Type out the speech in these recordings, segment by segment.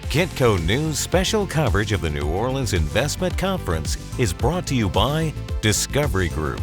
Kitco News special coverage of the New Orleans Investment Conference is brought to you by Discovery Group.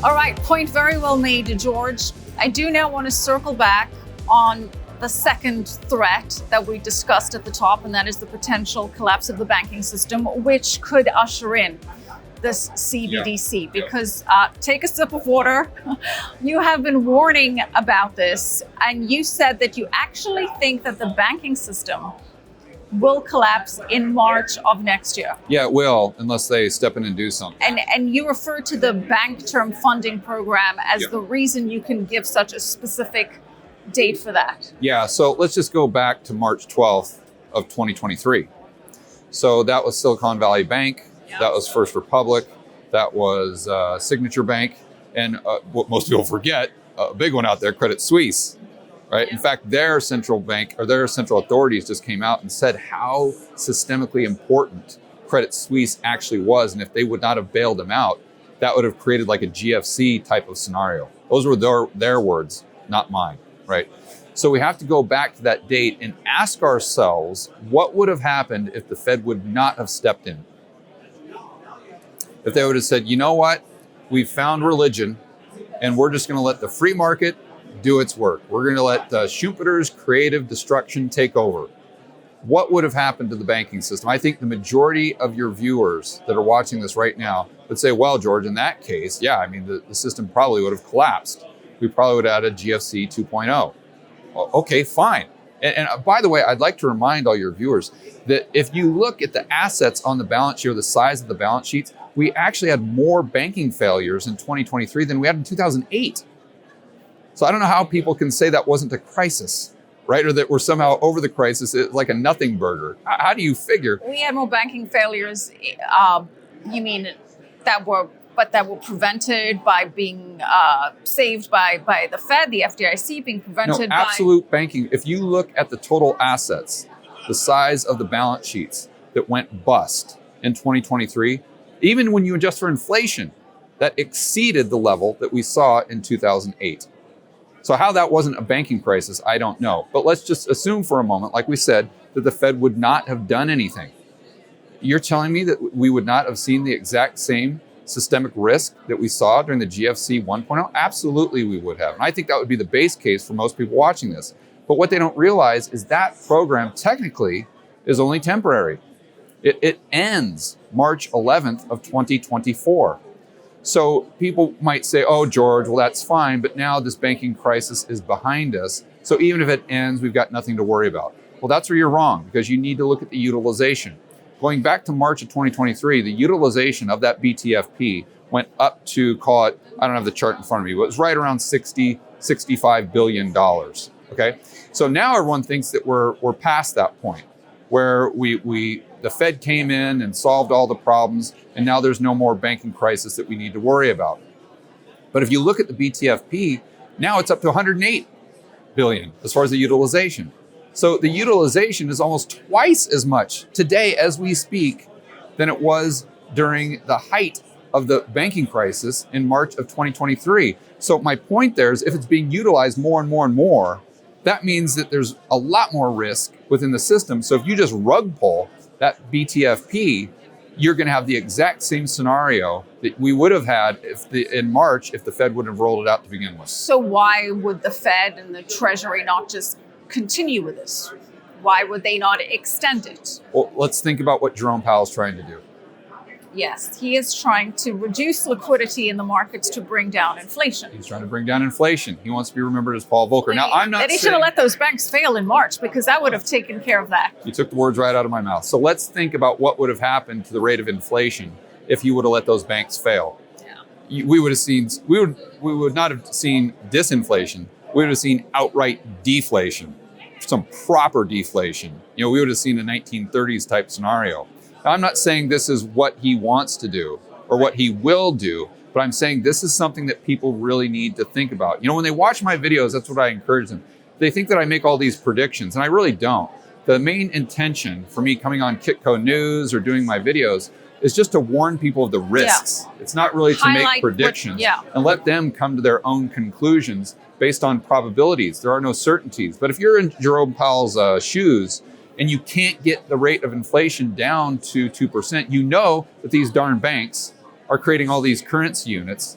All right, point very well made, George. I do now want to circle back on the second threat that we discussed at the top, and that is the potential collapse of the banking system, which could usher in this CBDC. Because take a sip of water. You have been warning about this, and you said that you actually think that the banking system will collapse in March of next year. Yeah, it will, unless they step in and do something. And you refer to the Bank Term Funding Program as the reason you can give such a specific date for that. Yeah, so let's just go back to March 12th of 2023. So that was Silicon Valley Bank. That was First Republic, that was Signature Bank, and what most people forget, a big one out there, Credit Suisse, right? In fact, their central bank or their central authorities just came out and said how systemically important Credit Suisse actually was, and if they would not have bailed them out, that would have created like a GFC type of scenario. Those were their words, not mine, right? So we have to go back to that date and ask ourselves, what would have happened if the Fed would not have stepped in? If they would have said, you know what, we've found religion and we're just going to let the free market do its work. We're going to let Schumpeter's creative destruction take over. What would have happened to the banking system? I think the majority of your viewers that are watching this right now would say, well, George, in that case, yeah, I mean, the system probably would have collapsed. We probably would have had a GFC 2.0. Okay, fine. And by the way, I'd like to remind all your viewers that if you look at the assets on the balance sheet or the size of the balance sheets, we actually had more banking failures in 2023 than we had in 2008. So I don't know how people can say that wasn't a crisis, right? Or that we're somehow over the crisis, like a nothing burger. How do you figure? We had more banking failures, you mean that were prevented by being saved by the Fed, the FDIC being prevented by... No, absolute banking. If you look at the total assets, the size of the balance sheets that went bust in 2023, even when you adjust for inflation, that exceeded the level that we saw in 2008. So how that wasn't a banking crisis, I don't know. But let's just assume for a moment, like we said, that the Fed would not have done anything. You're telling me that we would not have seen the exact same systemic risk that we saw during the GFC 1.0? Absolutely we would have. And I think that would be the base case for most people watching this. But what they don't realize is that program technically is only temporary. It ends March 11th of 2024. So people might say, oh, George, well, that's fine, but now this banking crisis is behind us. So even if it ends, we've got nothing to worry about. Well, that's where you're wrong, because you need to look at the utilization. Going back to March of 2023, the utilization of that BTFP went up to, call it, I don't have the chart in front of me, but it was right around $65 billion, okay? So now everyone thinks that we're past that point, where the Fed came in and solved all the problems, and now there's no more banking crisis that we need to worry about. But if you look at the BTFP, now it's up to 108 billion as far as the utilization. So the utilization is almost twice as much today as we speak than it was during the height of the banking crisis in March of 2023. So my point there is if it's being utilized more and more and more, that means that there's a lot more risk within the system. So if you just rug pull that BTFP, you're going to have the exact same scenario that we would have had in March if the Fed wouldn't have rolled it out to begin with. So why would the Fed and the Treasury not just continue with this? Why would they not extend it? Well, let's think about what Jerome Powell's trying to do. Yes, he is trying to reduce liquidity in the markets to bring down inflation. He's trying to bring down inflation. He wants to be remembered as Paul Volcker. Now, I'm not saying... They should have let those banks fail in March, because that would have taken care of that. You took the words right out of my mouth. So let's think about what would have happened to the rate of inflation if you would have let those banks fail. Yeah. We would not have seen disinflation. We would have seen outright deflation, some proper deflation. We would have seen a 1930s type scenario. Now, I'm not saying this is what he wants to do or what he will do, but I'm saying this is something that people really need to think about. When they watch my videos, that's what I encourage them. They think that I make all these predictions, and I really don't. The main intention for me coming on Kitco News or doing my videos is just to warn people of the risks. It's not really to Highlight make predictions yeah. and let them come to their own conclusions based on probabilities. There are no certainties. But if you're in Jerome Powell's shoes and you can't get the rate of inflation down to 2%, you know that these darn banks are creating all these currency units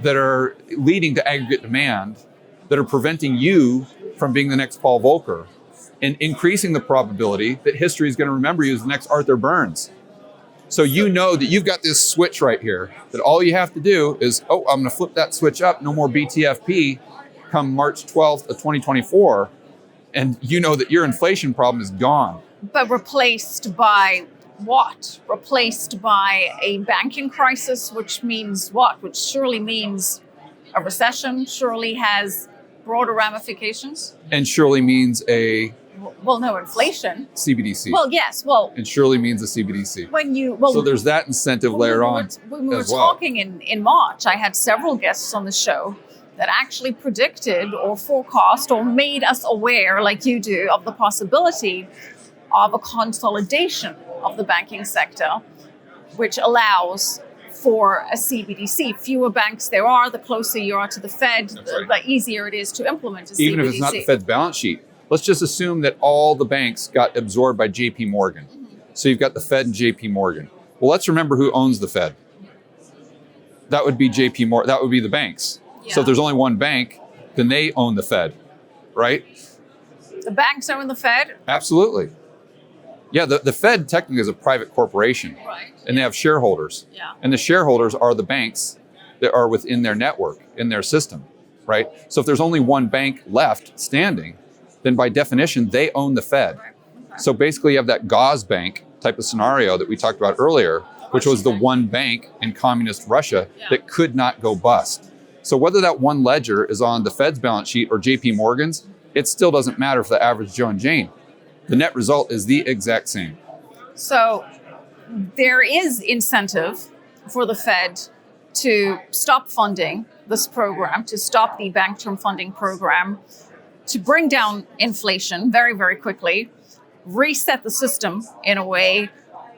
that are leading to aggregate demand, that are preventing you from being the next Paul Volcker and increasing the probability that history is going to remember you as the next Arthur Burns. So you know that you've got this switch right here, that all you have to do is, I'm going to flip that switch up, no more BTFP come March 12th of 2024, and you know that your inflation problem is gone. But replaced by what? Replaced by a banking crisis, which means what? Which surely means a recession, surely has broader ramifications. And surely means inflation. CBDC. Well, yes. Well, and surely means a CBDC. So there's that incentive layer on. When we were talking in March, I had several guests on the show that actually predicted or forecast or made us aware, like you do, of the possibility of a consolidation of the banking sector, which allows for a CBDC. Fewer banks there are, the closer you are to the Fed, the easier it is to implement a CBDC. Even if it's not the Fed's balance sheet. Let's just assume that all the banks got absorbed by JP Morgan. So you've got the Fed and JP Morgan. Well, let's remember who owns the Fed. That would be JP Morgan. That would be the banks. Yeah. So if there's only one bank, then they own the Fed, right? The banks own the Fed? Absolutely. Yeah, the Fed technically is a private corporation. Right. And they have shareholders. Yeah. And the shareholders are the banks that are within their network, in their system, right? So if there's only one bank left standing, then by definition, they own the Fed. Right. Okay. So basically you have that Gauze bank type of scenario that we talked about earlier, which was the one bank in communist Russia that could not go bust. So whether that one ledger is on the Fed's balance sheet or JP Morgan's, it still doesn't matter for the average Joe and Jane. The net result is the exact same. So there is incentive for the Fed to stop funding this program, to stop the bank term funding program, to bring down inflation very, very quickly, reset the system in a way,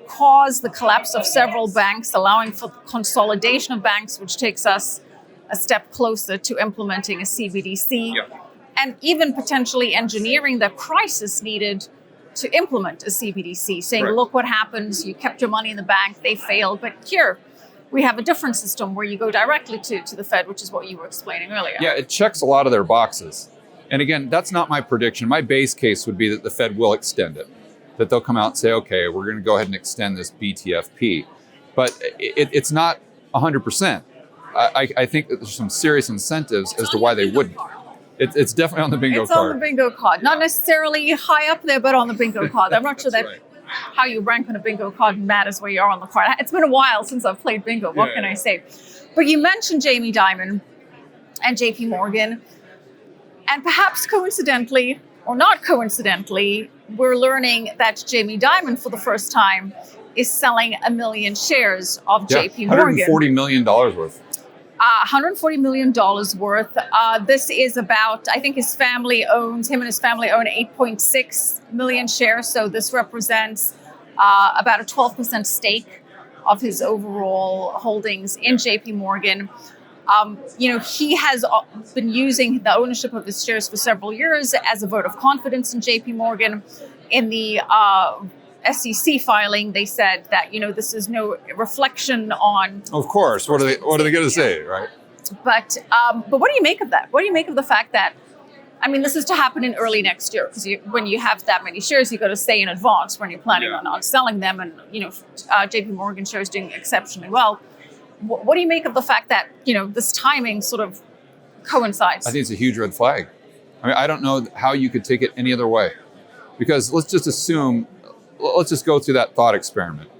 cause the collapse of several banks, allowing for consolidation of banks, which takes us a step closer to implementing a CBDC, and even potentially engineering the crisis needed to implement a CBDC, saying, look what happens, you kept your money in the bank, they failed, but here, we have a different system where you go directly to the Fed, which is what you were explaining earlier. Yeah, it checks a lot of their boxes. And again, that's not my prediction. My base case would be that the Fed will extend it, that they'll come out and say, okay, we're going to go ahead and extend this BTFP. But it's not 100%. I think that there's some serious incentives as to why they wouldn't. It's definitely on the bingo card. It's on the bingo card. Not necessarily high up there, but on the bingo card. I'm not sure that how you rank on a bingo card matters where you are on the card. It's been a while since I've played bingo. What can I say? But you mentioned Jamie Dimon and JP Morgan. And perhaps coincidentally, or not coincidentally, we're learning that Jamie Dimon, for the first time, is selling 1 million shares of JP Morgan. $140 million worth. $140 million worth. This is about, I think him and his family own 8.6 million shares. So this represents about a 12% stake of his overall holdings in JP Morgan. He has been using the ownership of his shares for several years as a vote of confidence in JP Morgan. In the SEC filing, they said that, this is no reflection on... Of course. What are they going to say, right? But what do you make of that? What do you make of the fact that, this is to happen in early next year, because when you have that many shares, you got to say in advance when you're planning on selling them. And, JP Morgan shares doing exceptionally well. What do you make of the fact that, this timing sort of coincides? I think it's a huge red flag. I don't know how you could take it any other way. Because let's just go through that thought experiment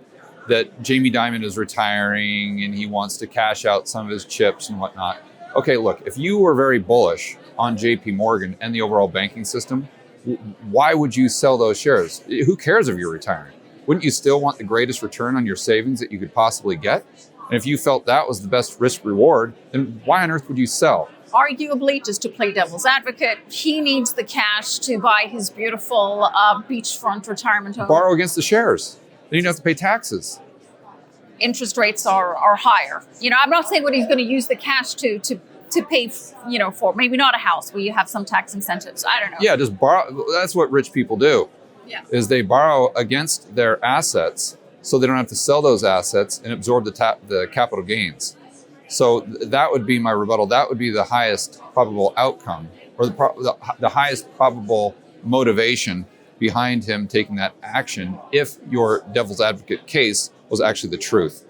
that Jamie Dimon is retiring and he wants to cash out some of his chips and whatnot. Okay, look, if you were very bullish on JP Morgan and the overall banking system, why would you sell those shares? Who cares if you're retiring? Wouldn't you still want the greatest return on your savings that you could possibly get? And if you felt that was the best risk reward, then why on earth would you sell? Arguably, just to play devil's advocate, he needs the cash to buy his beautiful beachfront retirement home. Borrow against the shares. Then you don't have to pay taxes. interest rates are higher. I'm not saying what he's going to use the cash to pay, for maybe not a house where you have some tax incentives. I don't know. Yeah, just borrow. That's what rich people do. Yeah. Is they borrow against their assets so they don't have to sell those assets and absorb the capital gains. So that would be my rebuttal. That would be the highest probable outcome, or the highest probable motivation behind him taking that action if your devil's advocate case was actually the truth.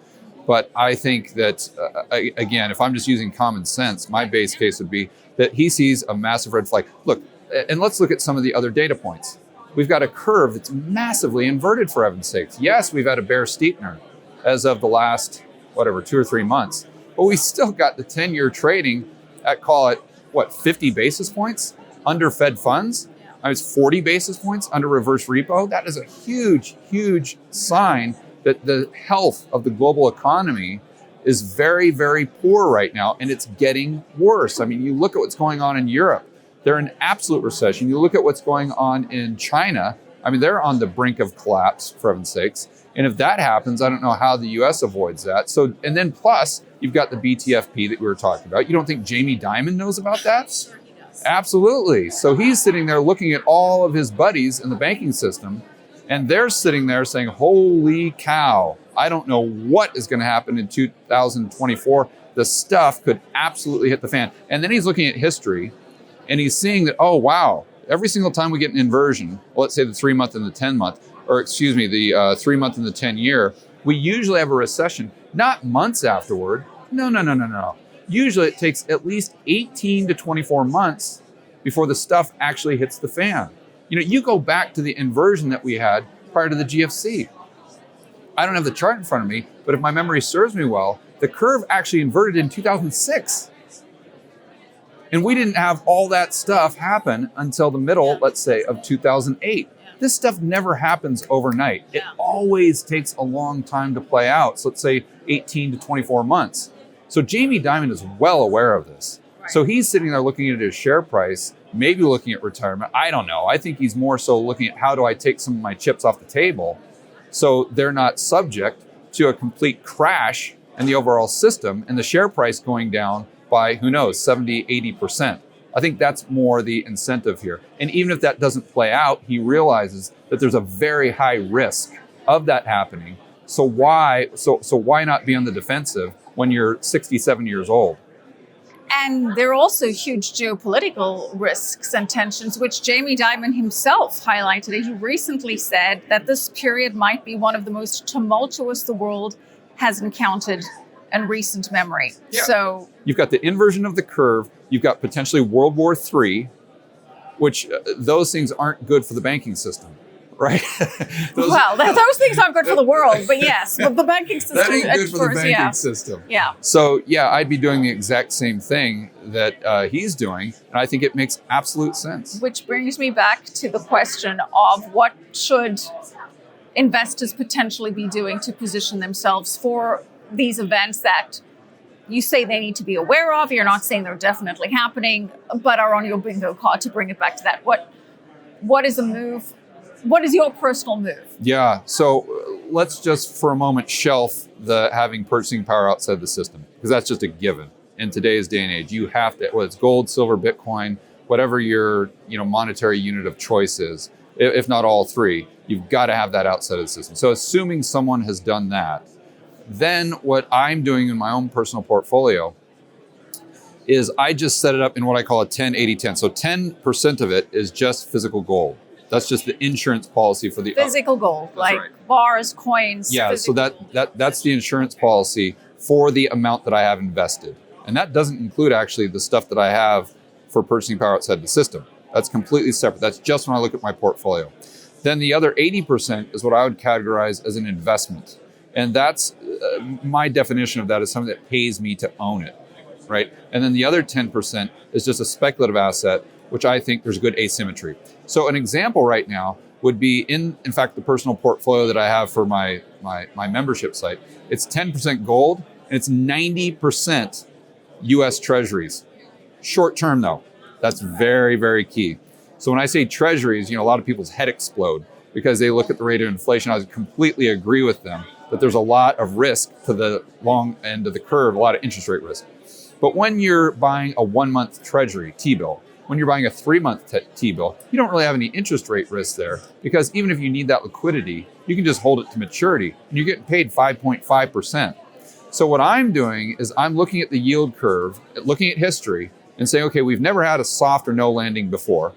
But I think that, again, if I'm just using common sense, my base case would be that he sees a massive red flag. Look, and let's look at some of the other data points. We've got a curve that's massively inverted, for heaven's sakes. Yes, we've had a bear steepener as of the last, 2 or 3 months, but we still got the 10-year trading at, call it, 50 basis points under Fed funds? I mean, it's 40 basis points under reverse repo. That is a huge, huge sign that the health of the global economy is very, very poor right now, and it's getting worse. I mean, you look at what's going on in Europe. They're in absolute recession. You look at what's going on in China. I mean, they're on the brink of collapse, for heaven's sakes. And if that happens, I don't know how the US avoids that. So, and then plus, you've got the BTFP that we were talking about. You don't think Jamie Dimon knows about that? Sure he does. Absolutely. So he's sitting there looking at all of his buddies in the banking system, and they're sitting there saying, holy cow, I don't know what is going to happen in 2024. The stuff could absolutely hit the fan. And then he's looking at history, and he's seeing that, oh, wow, every single time we get an inversion, let's say the 3-month and the 10-month, or excuse me, the 3-month and the 10-year, we usually have a recession, not months afterward. No. Usually it takes at least 18 to 24 months before the stuff actually hits the fan. You go back to the inversion that we had prior to the GFC. I don't have the chart in front of me, but if my memory serves me well, the curve actually inverted in 2006. And we didn't have all that stuff happen until the middle, let's say, of 2008. This stuff never happens overnight. It always takes a long time to play out. So let's say 18 to 24 months. So Jamie Dimon is well aware of this. Right. So he's sitting there looking at his share price, maybe looking at retirement. I don't know. I think he's more so looking at how do I take some of my chips off the table so they're not subject to a complete crash in the overall system and the share price going down by, who knows, 70, 80%. I think that's more the incentive here. And even if that doesn't play out, he realizes that there's a very high risk of that happening. So why not be on the defensive when you're 67 years old? And there are also huge geopolitical risks and tensions, which Jamie Dimon himself highlighted. He recently said that this period might be one of the most tumultuous the world has encountered in recent memory. Yeah. So you've got the inversion of the curve. You've got potentially World War III, which those things aren't good for the banking system, right? those things aren't good for the world, but yes, but the banking system. That ain't good for the banking system. Yeah. So yeah, I'd be doing the exact same thing that he's doing, and I think it makes absolute sense. Which brings me back to the question of what should investors potentially be doing to position themselves for these events that you say they need to be aware of. You're not saying they're definitely happening, but are on your bingo card to bring it back to that. What is a move? What is your personal move? Yeah, so let's just for a moment shelf the having purchasing power outside the system, because that's just a given. In today's day and age, you have to, whether it's gold, silver, Bitcoin, whatever your monetary unit of choice is, if not all three, you've got to have that outside of the system. So assuming someone has done that, then what I'm doing in my own personal portfolio is I just set it up in what I call a 10-80-10. So 10% of it is just physical gold. That's just the insurance policy for the physical gold, like right. Bars, coins. Yeah, so that's the insurance policy for the amount that I have invested. And that doesn't include actually the stuff that I have for purchasing power outside the system. That's completely separate. That's just when I look at my portfolio. Then the other 80% is what I would categorize as an investment. And that's my definition of that is something that pays me to own it, right? And then the other 10% is just a speculative asset, which I think there's good asymmetry. So an example right now would be in fact, the personal portfolio that I have for my membership site. It's 10% gold and it's 90% US treasuries. Short term though, that's very, very key. So when I say treasuries, a lot of people's head explode because they look at the rate of inflation. I completely agree with them. that there's a lot of risk to the long end of the curve, a lot of interest rate risk. But when you're buying a 1-month treasury T-bill, when you're buying a 3-month T-bill, you don't really have any interest rate risk there, because even if you need that liquidity, you can just hold it to maturity and you're getting paid 5.5%. So what I'm doing is I'm looking at the yield curve, looking at history, and saying, okay, we've never had a soft or no landing before.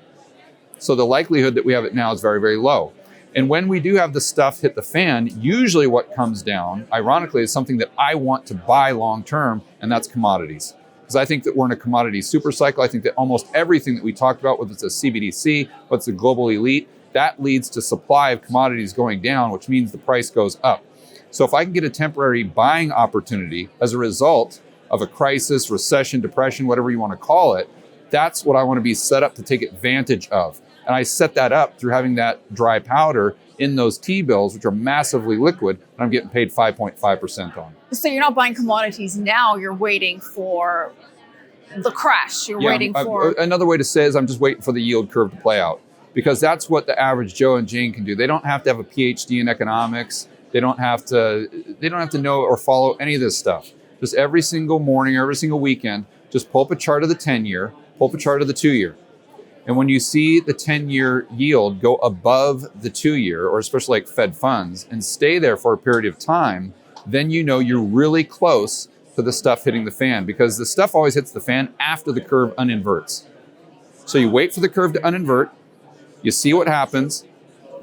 So the likelihood that we have it now is very, very low. And when we do have the stuff hit the fan, usually what comes down, ironically, is something that I want to buy long term, and that's commodities. Because I think that we're in a commodity super cycle. I think that almost everything that we talked about, whether it's a CBDC, what's the global elite, that leads to supply of commodities going down, which means the price goes up. So if I can get a temporary buying opportunity as a result of a crisis, recession, depression, whatever you want to call it, that's what I want to be set up to take advantage of. And I set that up through having that dry powder in those T-bills, which are massively liquid, and I'm getting paid 5.5% on. So you're not buying commodities now, you're waiting for the crash. You're waiting for... Another way to say it is I'm just waiting for the yield curve to play out, because that's what the average Joe and Jane can do. They don't have to have a PhD in economics. They don't have to know or follow any of this stuff. Just every single morning, every single weekend, just pull up a chart of the 10-year, pull up a chart of the 2-year. And when you see the 10-year yield go above the 2-year, or especially like Fed funds, and stay there for a period of time, then you know you're really close to the stuff hitting the fan, because the stuff always hits the fan after the curve uninverts. So you wait for the curve to uninvert, you see what happens,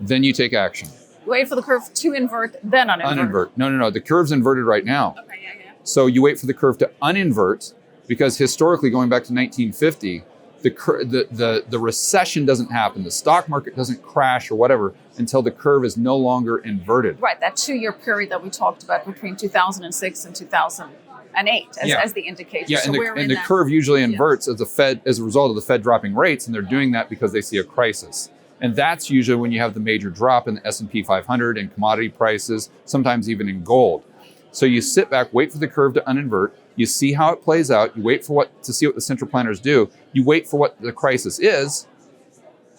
then you take action. Wait for the curve to invert, then uninvert. No. The curve's inverted right now. Okay, yeah. So you wait for the curve to uninvert, because historically, going back to 1950, the recession doesn't happen. The stock market doesn't crash or whatever until the curve is no longer inverted. Right, that 2-year period that we talked about between 2006 and 2008 as the indication. Yeah, so and the curve usually inverts as a result of the Fed dropping rates, and they're doing that because they see a crisis. And that's usually when you have the major drop in the S&P 500 and commodity prices, sometimes even in gold. So you sit back, wait for the curve to uninvert, you see how it plays out, you wait to see what the central planners do, you wait for what the crisis is,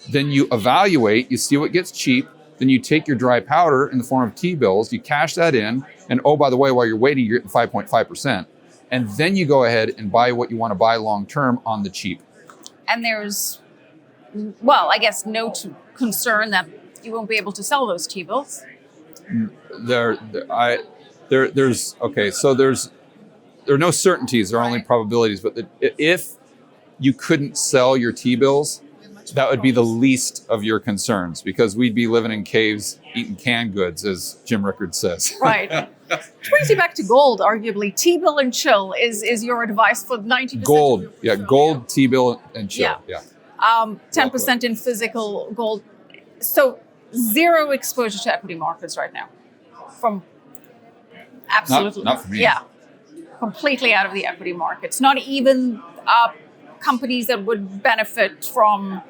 then you evaluate, you see what gets cheap, then you take your dry powder in the form of T-bills, you cash that in, and oh, by the way, while you're waiting, you're getting 5.5%. And then you go ahead and buy what you want to buy long-term on the cheap. And there's, well, I guess no concern that you won't be able to sell those T-bills. There are no certainties, there are only probabilities, but if you couldn't sell your T-bills, that would be the least of your concerns, because we'd be living in caves eating canned goods, as Jim Rickards says. Right. Which brings you back to gold, arguably. T-bill and chill is your advice for 90%? Gold, gold, T-bill and chill, 10% in physical gold. So zero exposure to equity markets right now. From absolutely. Not for me. Yeah. Completely out of the equity markets. Not even companies that would benefit from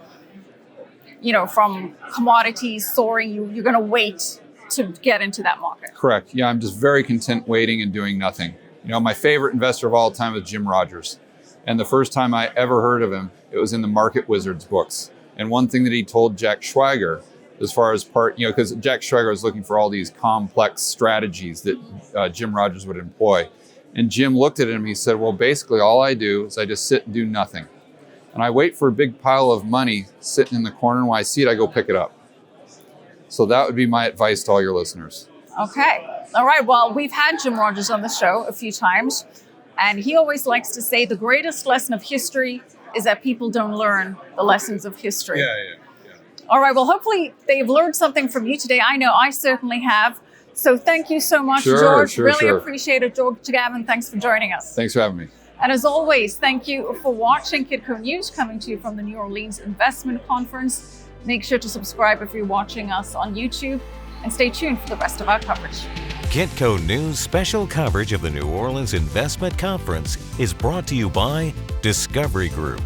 commodities soaring. You're going to wait to get into that market. Correct. Yeah, I'm just very content waiting and doing nothing. My favorite investor of all time is Jim Rogers. And the first time I ever heard of him, it was in the Market Wizards books. And one thing that he told Jack Schwager, as far as because Jack Schwager was looking for all these complex strategies that Jim Rogers would employ. And Jim looked at him and he said, well, basically all I do is I just sit and do nothing. And I wait for a big pile of money sitting in the corner, and when I see it, I go pick it up. So that would be my advice to all your listeners. Okay. All right. Well, we've had Jim Rogers on the show a few times, and he always likes to say the greatest lesson of history is that people don't learn the lessons of history. Yeah. All right. Well, hopefully they've learned something from you today. I know I certainly have. So thank you so much, George. Really appreciate it. George Gammon, thanks for joining us. Thanks for having me. And as always, thank you for watching Kitco News, coming to you from the New Orleans Investment Conference. Make sure to subscribe if you're watching us on YouTube, and stay tuned for the rest of our coverage. Kitco News special coverage of the New Orleans Investment Conference is brought to you by Discovery Group.